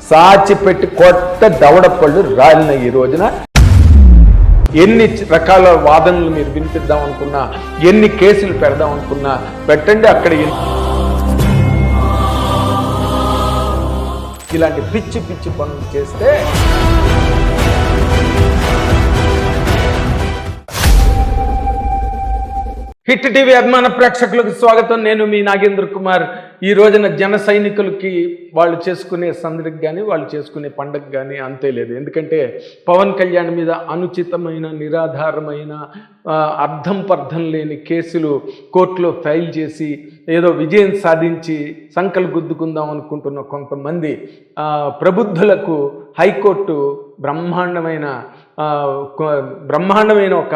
సాచిపెట్టి కొత్త దవడపళ్ళు రాలిన ఈ రోజున ఎన్ని రకాల వాదనలు మీరు వినిపిద్దాం అనుకున్నా, ఎన్ని కేసులు పెడదాం అనుకున్నా పెట్టండి. అక్కడ ఇలాంటి పిచ్చి పిచ్చి పనులు చేస్తే హిట్ టీవీ అభిమాన ప్రేక్షకులకు స్వాగతం. నేను మీ నాగేంద్ర కుమార్. ఈ రోజున జన సైనికులకి వాళ్ళు చేసుకునే సందడికి కానీ వాళ్ళు చేసుకునే పండగ కానీ అంతే లేదు. ఎందుకంటే పవన్ కళ్యాణ్ మీద అనుచితమైన, నిరాధారమైన, అర్థం పర్థం లేని కేసులు కోర్టులో ఫైల్ చేసి ఏదో విజయం సాధించి సంకలు గుద్దుకుందాం అనుకుంటున్న కొంతమంది ప్రబుద్ధులకు హైకోర్టు బ్రహ్మాండమైన ఒక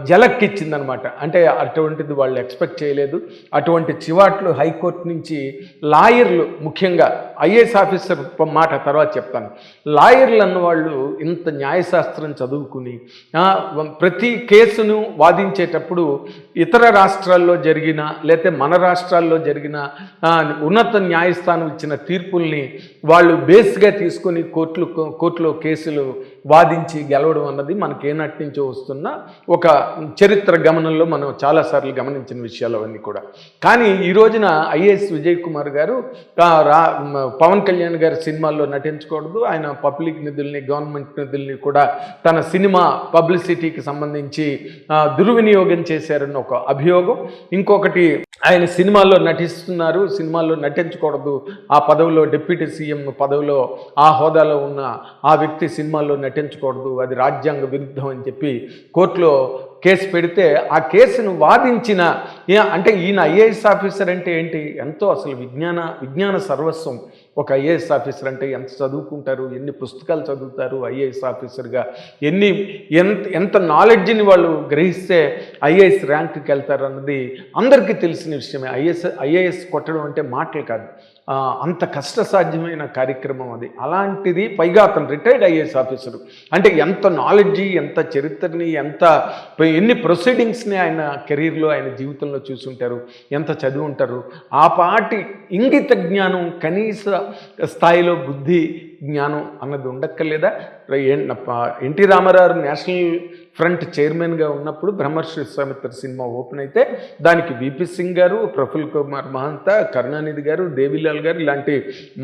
జలక్ ఇచ్చిందనమాట. అంటే అటువంటిది వాళ్ళు ఎక్స్పెక్ట్ చేయలేదు. అటువంటి చివాట్లు హైకోర్టు నుంచి లాయర్లు, ముఖ్యంగా ఐఏఎస్ ఆఫీసర్ మాట తర్వాత చెప్తాను, లాయర్లు అన్నవాళ్ళు ఇంత న్యాయశాస్త్రం చదువుకుని ప్రతి కేసును వాదించేటప్పుడు ఇతర రాష్ట్రాల్లో జరిగిన లేకపోతే మన రాష్ట్రాల్లో జరిగిన ఉన్నత న్యాయస్థానం ఇచ్చిన తీర్పుల్ని వాళ్ళు బేస్గా తీసుకొని కోర్టులో కేసులు వాదించి గెలవడం అన్నది మనకి ఏనాటి నుంచో వస్తున్న ఒక చరిత్ర గమనంలో మనం చాలాసార్లు గమనించిన విషయాలు అవన్నీ కూడా. కానీ ఈ రోజున ఐఏఎస్ విజయ్ కుమార్ గారు పవన్ కళ్యాణ్ గారి సినిమాల్లో నటించకూడదు, ఆయన పబ్లిక్ నిధుల్ని, గవర్నమెంట్ నిధుల్ని కూడా తన సినిమా పబ్లిసిటీకి సంబంధించి దుర్వినియోగం చేశారన్న ఒక అభియోగం. ఇంకొకటి, ఆయన సినిమాల్లో నటిస్తున్నారు, సినిమాల్లో నటించకూడదు, ఆ పదవిలో డిప్యూటీ సీఎం పదవిలో ఆ హోదాలో ఉన్న ఆ వ్యక్తి సినిమాల్లో నటించకూడదు, అది రాజ్యాంగ విరుద్ధం అని చెప్పి కోర్టులో కేసు పెడితే ఆ కేసును వాదించిన అంటే ఈయన ఐఏఎస్ ఆఫీసర్ అంటే ఏంటి, ఎంతో అసలు విజ్ఞాన సర్వస్వం. ఒక ఐఏఎస్ ఆఫీసర్ అంటే ఎంత చదువుకుంటారు, ఎన్ని పుస్తకాలు చదువుతారు ఐఏఎస్ ఆఫీసర్గా, ఎంత నాలెడ్జ్ని వాళ్ళు గ్రహిస్తే ఐఏఎస్ ర్యాంక్కి వెళ్తారు అన్నది అందరికీ తెలిసిన విషయమే. ఐఏఎస్ కొట్టడం అంటే మాటలు కాదు, అంత కష్టసాధ్యమైన కార్యక్రమం అది. అలాంటిది పైగా అతను రిటైర్డ్ ఐఏఎస్ ఆఫీసరు అంటే ఎంత నాలెడ్జి, ఎంత చరిత్రని, ఎన్ని ప్రొసీడింగ్స్ని ఆయన కెరీర్లో, ఆయన జీవితంలో చూసుంటారు, ఎంత చదివి ఉంటారు. ఆ పాటి ఇంగిత జ్ఞానం, కనీస స్థాయిలో బుద్ధి జ్ఞానం అన్నది ఉండక్కర్లేదా? ఎన్టీ రామారావు నేషనల్ ఫ్రంట్ చైర్మన్గా ఉన్నప్పుడు బ్రహ్మర్షి విశ్వామిత్ర సినిమా ఓపెన్ అయితే దానికి విపి సింగ్ గారు, ప్రఫుల్ కుమార్ మహంత, కరుణానిధి గారు, దేవిలాల్ గారు ఇలాంటి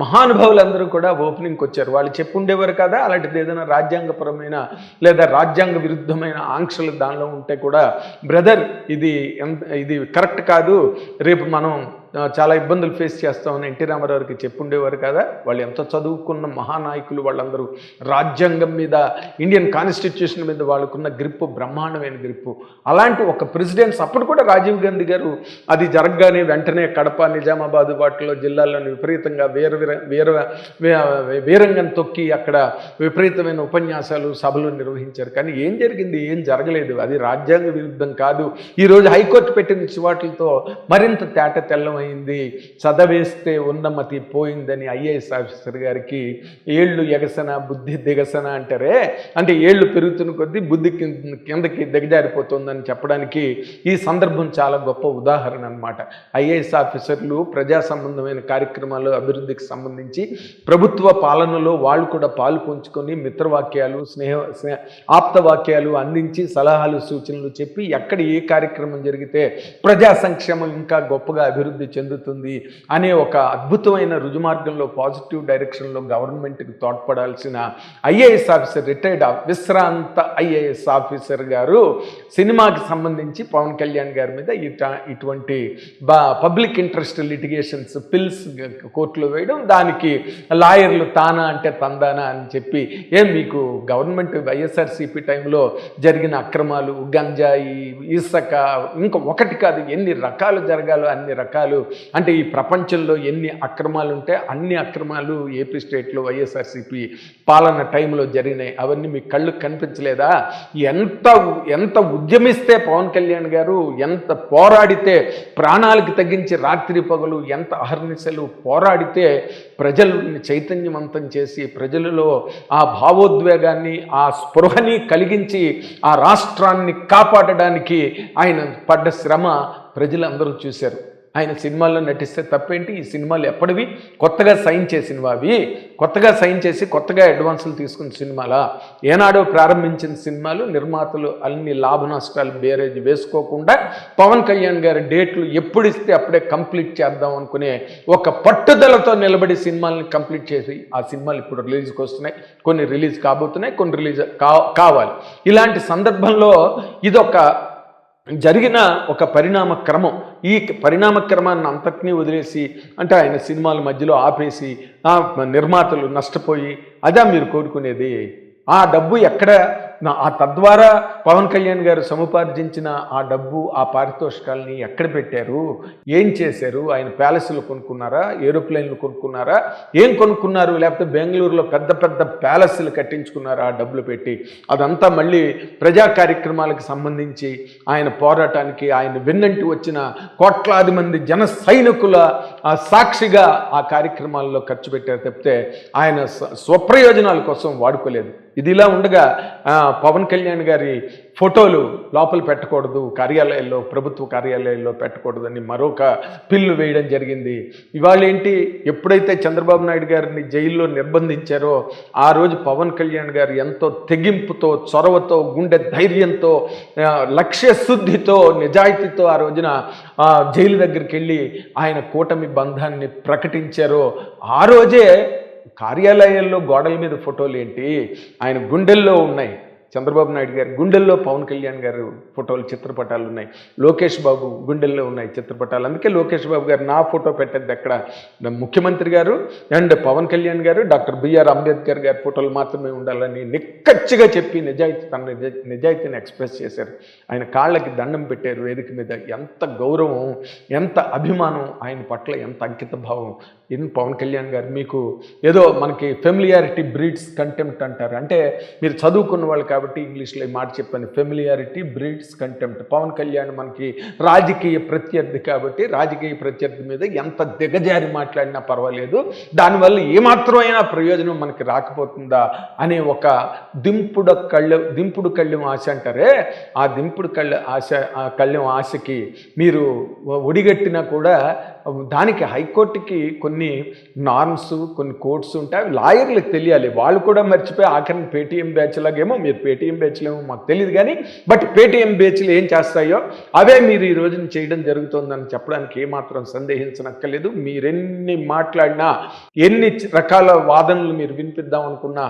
మహానుభావులందరూ కూడా ఓపెనింగ్కి వచ్చారు. వాళ్ళు చెప్పుండేవారు కదా, అలాంటిది ఏదైనా రాజ్యాంగపరమైన లేదా రాజ్యాంగ విరుద్ధమైన ఆంక్షలు దానిలో ఉంటే కూడా, బ్రదర్ ఇది కరెక్ట్ కాదు, రేపు మనం చాలా ఇబ్బందులు ఫేస్ చేస్తామని ఎన్టీ రామారావుకి చెప్పుండేవారు కదా. వాళ్ళు ఎంత చదువుకున్న మహానాయకులు వాళ్ళందరూ. రాజ్యాంగం మీద, ఇండియన్ కాన్స్టిట్యూషన్ మీద వాళ్ళకున్న గ్రిప్పు బ్రహ్మాండమైన గ్రిప్పు. అలాంటి ఒక ప్రెసిడెంట్స్ అప్పుడు కూడా రాజీవ్ గాంధీ గారు అది జరగగానే వెంటనే కడప, నిజామాబాద్ వాటిలో జిల్లాల్లోని విపరీతంగా వీరంగం తొక్కి అక్కడ విపరీతమైన ఉపన్యాసాలు, సభలు నిర్వహించారు. కానీ ఏం జరిగింది? ఏం జరగలేదు. అది రాజ్యాంగ విరుద్ధం కాదు. ఈరోజు హైకోర్టు పెట్టిన చివాట్లతో మరింత తేట తెల్లమైంది. చదవేస్తే ఉన్నమతి పోయిందని ఐఏఎస్ ఆఫీసర్ గారికి ఏళ్ళు ఎగసన, బుద్ధి దిగసన అంటారే, అంటే ఏళ్ళు పెరుగుతున్న కొద్దీ బుద్ధి కిందకి దిగజారిపోతుందని చెప్పడానికి ఈ సందర్భం చాలా గొప్ప ఉదాహరణ అన్నమాట. ఐఏఎస్ ఆఫీసర్లు ప్రజా సంబంధమైన కార్యక్రమాలు, అభివృద్ధికి సంబంధించి ప్రభుత్వ పాలనలో వాళ్ళు కూడా పాలు పంచుకొని మిత్రవాక్యాలు, ఆప్తవాక్యాలు అందించి సలహాలు, సూచనలు చెప్పి ఎక్కడ ఏ కార్యక్రమం జరిగితే ప్రజా సంక్షేమం ఇంకా గొప్పగా అభివృద్ధి చెందుతుంది అనే ఒక అద్భుతమైన రుజుమార్గంలో, పాజిటివ్ డైరెక్షన్లో గవర్నమెంట్కి తోడ్పడాల్సిన ఐఏఎస్ ఆఫీసర్, రిటైర్డ్ విశ్రాంత ఐఏఎస్ ఆఫీసర్ గారు సినిమాకి సంబంధించి పవన్ కళ్యాణ్ గారి మీద ఇటువంటి పబ్లిక్ ఇంట్రెస్ట్ లిటిగేషన్స్ పిల్స్ కోర్టులో వేయడం, దానికి లాయర్లు తానా అంటే తందానా అని చెప్పి, మీకు గవర్నమెంట్ వైఎస్ఆర్సీపీ టైంలో జరిగిన అక్రమాలు, గంజాయి, ఇసుక, ఇంకా ఒకటి కాదు ఎన్ని రకాలు జరగాలో అన్ని రకాలు, అంటే ఈ ప్రపంచంలో ఎన్ని అక్రమాలు ఉంటే అన్ని అక్రమాలు ఏపీ స్టేట్లో వైఎస్ఆర్సీపీ పాలన టైంలో జరిగినాయి. అవన్నీ మీ కళ్ళకు కనిపించలేదా? ఎంత ఉద్యమిస్తే పవన్ కళ్యాణ్ గారు, ఎంత పోరాడితే, ప్రాణాలకు తగ్గించి రాత్రి పగలు ఎంత అహర్నిశలు పోరాడితే ప్రజల్ని చైతన్యవంతం చేసి ప్రజలలో ఆ భావోద్వేగాన్ని, ఆ స్పృహని కలిగించి ఆ రాష్ట్రాన్ని కాపాడడానికి ఆయన పడ్డ శ్రమ ప్రజలందరూ చూశారు. ఆయన సినిమాల్లో నటిస్తే తప్పేంటి? ఈ సినిమాలు ఎప్పటివి? కొత్తగా సైన్ చేసినవి అవి, కొత్తగా సైన్ చేసి కొత్తగా అడ్వాన్సులు తీసుకున్న సినిమాలా? ఏనాడో ప్రారంభించిన సినిమాలు నిర్మాతలు అన్ని లాభ నష్టాలు బేరేజ్ వేసుకోకుండా పవన్ కళ్యాణ్ గారి డేట్లు ఎప్పుడు ఇస్తే అప్పుడే కంప్లీట్ చేద్దాం అనుకునే ఒక పట్టుదలతో నిలబడి సినిమాలని కంప్లీట్ చేసి ఆ సినిమాలు ఇప్పుడు రిలీజ్కి వస్తున్నాయి, కొన్ని రిలీజ్ కాబోతున్నాయి, కొన్ని రిలీజ్ కావాలి. ఇలాంటి సందర్భంలో ఇదొక జరిగిన ఒక పరిణామ క్రమం. ఈ పరిణామ క్రమాన్ని అంతటినీ వదిలేసి అంటే ఆయన సినిమాల మధ్యలో ఆపేసి నిర్మాతలు నష్టపోయి అదా మీరు కోరుకునేది? ఆ డబ్బు ఎక్కడ తద్వారా పవన్ కళ్యాణ్ గారు సముపార్జించిన ఆ డబ్బు ఆ పారితోషికాలని ఎక్కడ పెట్టారు? ఏం చేశారు? ఆయన ప్యాలెస్లు కొనుక్కున్నారా? ఏరోప్లేన్లు కొనుక్కున్నారా? ఏం కొనుక్కున్నారు? లేకపోతే బెంగళూరులో పెద్ద పెద్ద ప్యాలెస్లు కట్టించుకున్నారా ఆ డబ్బులు పెట్టి? అదంతా మళ్ళీ ప్రజా కార్యక్రమాలకు సంబంధించి ఆయన పోరాటానికి ఆయన వెన్నంటి వచ్చిన కోట్లాది మంది జన సైనికుల సాక్షిగా ఆ కార్యక్రమాల్లో ఖర్చు పెట్టారు తప్పితే ఆయన స్వప్రయోజనాల కోసం వాడుకోలేదు. ఇది ఇలా ఉండగా పవన్ కళ్యాణ్ గారి ఫోటోలు లోపల పెట్టకూడదు, కార్యాలయాల్లో ప్రభుత్వ కార్యాలయాల్లో పెట్టకూడదని మరొక పిల్లు వేయడం జరిగింది. ఇవాళ ఏంటి, ఎప్పుడైతే చంద్రబాబు నాయుడు గారిని జైల్లో నిర్బంధించారో ఆ రోజు పవన్ కళ్యాణ్ గారు ఎంతో తెగింపుతో, చొరవతో, గుండె ధైర్యంతో, లక్ష్య శుద్ధితో, నిజాయితీతో ఆ రోజున జైలు దగ్గరికి వెళ్ళి ఆయన కూటమి బంధాన్ని ప్రకటించారో ఆ రోజే కార్యాలయాల్లో గోడల మీద ఫోటోలు ఏంటి, ఆయన గుండెల్లో ఉన్నాయి. చంద్రబాబు నాయుడు గారి గుండెల్లో పవన్ కళ్యాణ్ గారు ఫోటోలు, చిత్రపటాలు ఉన్నాయి. లోకేష్ బాబు గుండెల్లో ఉన్నాయి చిత్రపటాలు. అందుకే లోకేష్ బాబు గారు నా ఫోటో పెట్టేది ఎక్కడ, ముఖ్యమంత్రి గారు అండ్ పవన్ కళ్యాణ్ గారు, డాక్టర్ బిఆర్ అంబేద్కర్ గారి ఫోటోలు మాత్రమే ఉండాలని నిక్కచ్చిగా చెప్పి తన నిజాయితీని ఎక్స్ప్రెస్ చేశారు. ఆయన కాళ్ళకి దండం పెట్టారు వేదిక మీద. ఎంత గౌరవం, ఎంత అభిమానం, ఆయన పట్ల ఎంత అంకిత భావం. పవన్ కళ్యాణ్ గారు మీకు ఏదో మనకి ఫెమిలియారిటీ బ్రీడ్స్ కంటెంప్ట్ అంటారు, అంటే మీరు చదువుకున్న వాళ్ళు కాబట్టి ఇంగ్లీష్లో ఈ మాట చెప్పాను, familiarity breeds contempt. Pawan Kalyan మనకి రాజకీయ ప్రత్యర్థి కాబట్టి రాజకీయ ప్రత్యర్థి మీద ఎంత దిగజారి మాట్లాడినా పర్వాలేదు, దానివల్ల ఏమాత్రమైనా ప్రయోజనం మనకి రాకపోతుందా అనే ఒక దింపుడు కళ్ళెం ఆశ అంటారే, ఆ దింపుడు కళ్ళెం ఆశకి మీరు ఒడిగట్టినా కూడా దానికి హైకోర్టుకి కొన్ని నార్మ్స్, కొన్ని కోడ్స్ ఉంటాయి. అవి లాయర్లకు తెలియాలి. వాళ్ళు కూడా మర్చిపోయి ఆఖరిని పేటీఎం బ్యాచ్ లాగేమో, మీరు పేటీఎం బ్యాచ్లు ఏమో మాకు తెలియదు కానీ, బట్ పేటీఎం బ్యాచ్లు ఏం చేస్తాయో అవే మీరు ఈ రోజున చేయడం జరుగుతుందని చెప్పడానికి ఏమాత్రం సందేహించనక్కర్లేదు. మీరెన్ని మాట్లాడినా, ఎన్ని రకాల వాదనలు మీరు వినిపిద్దాం అనుకున్నా,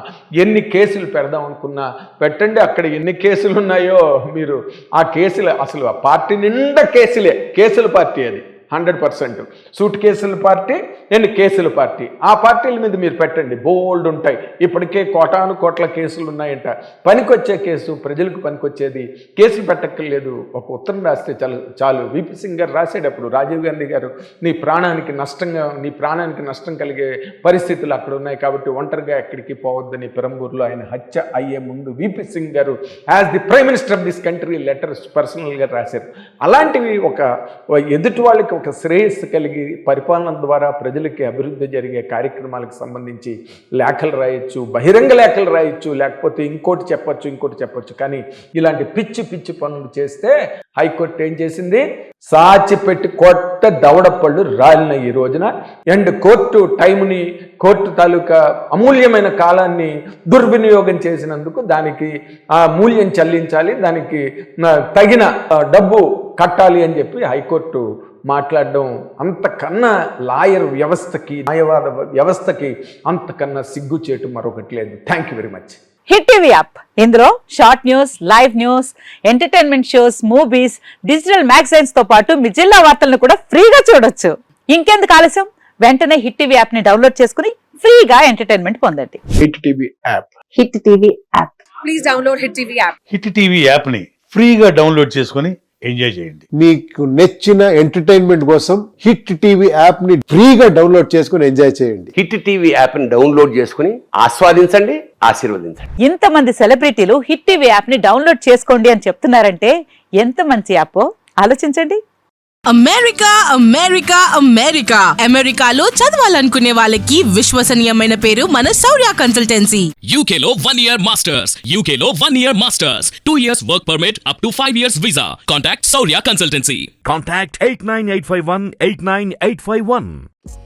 ఎన్ని కేసులు పెడదాం అనుకున్నా పెట్టండి. అక్కడ ఎన్ని కేసులు ఉన్నాయో మీరు ఆ కేసులు, అసలు ఆ పార్టీ నిండా కేసుల పార్టీ అది 100%. సూట్ కేసుల పార్టీ అండ్ కేసుల పార్టీ. ఆ పార్టీల మీద మీరు పెట్టండి, బోల్డ్ ఉంటాయి. ఇప్పటికే కోట్ల కేసులు ఉన్నాయంట. పనికొచ్చే కేసు, ప్రజలకు పనికొచ్చేది, కేసులు పెట్టక్కర్లేదు, ఒక ఉత్తరం రాస్తే చాలు. విపి సింగ్ గారు రాసేటప్పుడు రాజీవ్ గాంధీ గారు నీ ప్రాణానికి నష్టం కలిగే పరిస్థితులు అక్కడ ఉన్నాయి కాబట్టి ఒంటరిగా ఎక్కడికి పోవద్దని పెరంబూరులో ఆయన హత్య అయ్యే ముందు విపి సింగ్ గారు as the prime minister of this country letters పర్సనల్గా రాశారు. అలాంటివి ఒక ఎదుటి వాళ్ళకి ఒక శ్రేయస్సు కలిగి పరిపాలన ద్వారా ప్రజలకి అభివృద్ధి జరిగే కార్యక్రమాలకు సంబంధించి లేఖలు రాయొచ్చు, బహిరంగ లేఖలు రాయొచ్చు, లేకపోతే ఇంకోటి చెప్పొచ్చు. కానీ ఇలాంటి పిచ్చి పనులు చేస్తే హైకోర్టు ఏం చేసింది, సాచిపెట్టి కొట్ట దవడపళ్ళు రాలిన ఈ రోజున. అండ్ కోర్టు తాలూకా అమూల్యమైన కాలాన్ని దుర్వినియోగం చేసినందుకు దానికి ఆ మూల్యం చెల్లించాలి, దానికి తగిన డబ్బు కట్టాలి అని చెప్పి హైకోర్టు మాట్లాడడం అంతకన్నా లాయర్ వ్యవస్థకి, న్యాయవాద వ్యవస్థకి అంతకన్నా సిగ్గుచేటు మరొకటి లేదు. Thank you very much. Hit TV app, ఇందులో short news, live news, entertainment shows, movies, digital magazines తో పాటు మీ జిల్లా వార్తలను కూడా ఫ్రీగా చూడొచ్చు. ఇంకెందుకు ఆలస్యం, వెంటనే హిట్ టీవీ యాప్ ని డౌన్లోడ్ చేసుకుని ఫ్రీగా ఎంటర్టైన్మెంట్ పొందండి. Hit TV app. Hit TV app. Please download hit TV app. Hit TV app ని ఫ్రీగా డౌన్లోడ్ చేసుకుని ఎంజాయ్ చేయండి. మీకు నచ్చిన ఎంటర్టైన్మెంట్ కోసం హిట్ టీవీ యాప్ ని ఫ్రీగా డౌన్లోడ్ చేసుకుని ఎంజాయ్ చేయండి. హిట్ టీవీ యాప్ ని డౌన్లోడ్ చేసుకుని ఆస్వాదించండి, ఆశీర్వదించండి. ఇంతమంది సెలబ్రిటీలు హిట్ టీవీ యాప్ ని డౌన్లోడ్ చేసుకోండి అని చెప్తున్నారంటే ఎంత మంచి యాప్ ఆలోచించండి. అమెరికా అమెరికా అమెరికా అమెరికాలో చదవాలనుకునే వాళ్ళకి విశ్వసనీయమైన పేరు మన శౌర్య consultancy. UK Law 1 Year Masters. UK Law 1 Year Masters. 2 years work permit up to 5 years visa. Contact Saurya Consultancy. Contact 89851 89851.